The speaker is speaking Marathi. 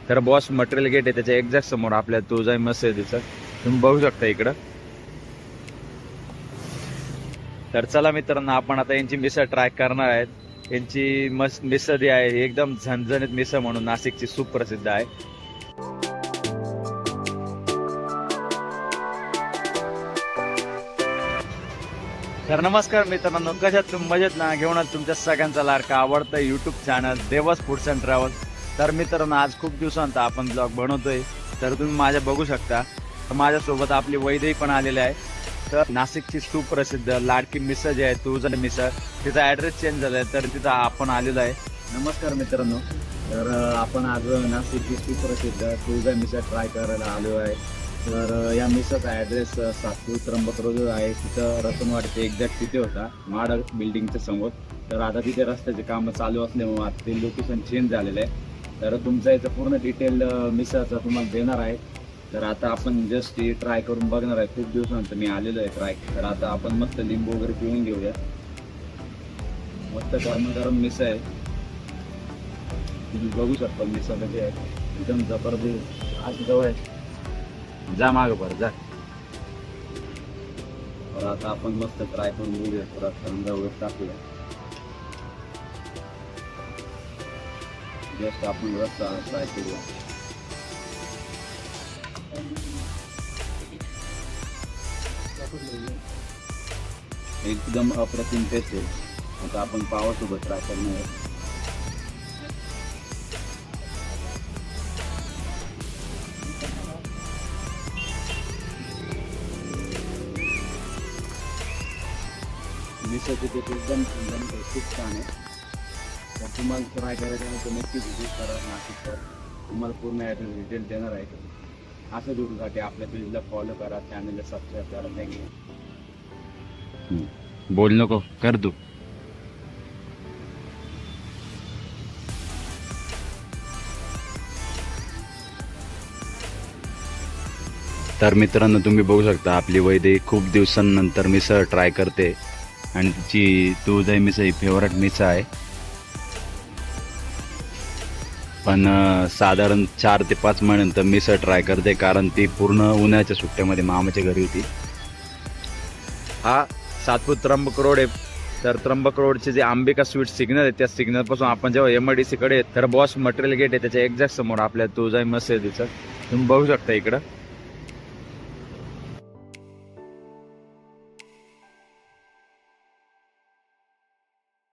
तर बॉस मटेरियल गेट आहे त्याच्या एक्झॅक्ट समोर आपल्या तुळजाई मशिदीचं तुम्ही बघू शकता इकडं. तर चला मित्रांनो, आपण आता यांची मिसळ ट्राय करणार आहेत. यांची मिसळ जी आहे एकदम झणझणीत मिसळ म्हणून नाशिकची सुप्रसिद्ध आहे. तर नमस्कार मित्रांनो, कशात तुम्ही मजेत ना? घेऊन तुमच्या सगळ्यांचा लाडका आवडता YouTube channel Devas foods and travel. तर मित्रांनो, आज खूप दिवसांत आपण ब्लॉग बनवतोय. तर तुम्ही माझ्या बघू शकता, माझ्यासोबत आपली वैदई पण आलेली आहे. तर नाशिकची सुप्रसिद्ध लाडकी मिसळ जी आहे तुळजाई मिसळ, तिचा ॲड्रेस चेंज झाला आहे, तर तिथं आपण आलेलो आहे. नमस्कार मित्रांनो, तर आपण आज नाशिकची सुप्रसिद्ध तुळजाई मिसळ ट्राय करायला आलो आहे. तर या मिसळचा ॲड्रेस सातपूर त्र्यंबक रोड आहे, तिथं रतनवाडीचे एक्झॅक्ट तिथे होता, माड बिल्डिंगच्या समोर. तर आता तिथे रस्त्याचे कामं चालू असल्यामुळे आता ते लोकेशन चेंज झालेलं आहे. तर तुमचा याचं पूर्ण डिटेल मिसळचा तुम्हाला देणार आहे. तर आता आपण जस्ट हे ट्राय करून बघणार आहे. खूप दिवसानंतर मी आलेलो आहे ट्राय. तर आता आपण मस्त लिंबू वगैरे पिऊन घेऊया. मस्त गरम गरम मिसळ आहे, तुम्ही बघू शकता मिसळ कशी आहे, एकदम जबरदस्त. आज जवळ आहे, जा माग बरं जा. तर आता आपण मस्त ट्राय करून बघूया. थोडा कांदा वगैरे टाकूया. जस्ट आपण रस्ता ट्राय करूया. एकदम अप्रतिम टेस्ट आहे. आता आपण पावासोबत ट्राय करणार आहे. मिसळचे ते एकदम खूप छान आहे. तर तुम्हाला ट्राय करायचं आहे तर नक्की व्हिजिट करा नाशिक. तर तुम्हाला पूर्ण ॲड्रेस डिटेल देणार आहे. असं जोडूसाठी आपल्या पेजला फॉलो करा, चॅनलला सबस्क्राईब करा. थँक्यू. बोल नको कर तू. तर मित्रांनो, तुम्ही बघू शकता आपली वैदई खूप दिवसांनंतर मिसळ ट्राय करते आणि तिची तुळजाई मिसळ ही फेवरेट मिसळ आहे. पण साधारण 4 ते 5 महिन्यानंतर मिसळ ट्राय करते, कारण ती पूर्ण उन्हाळ्याच्या सुट्ट्यामध्ये मामाच्या घरी होती. हा सातपूर त्र्यंबक रोड आहे. तर त्र्यंबक रोडचे जे अंबिका स्वीट सिग्नल आहे, त्या सिग्नलपासून आपण जेव्हा MIDC कडे तर बॉस मटेरियल गेट आहे त्याच्या एक्झॅक्ट समोर आपल्या तुळजाई मशिदीचं तुम्ही बघू शकता इकडं.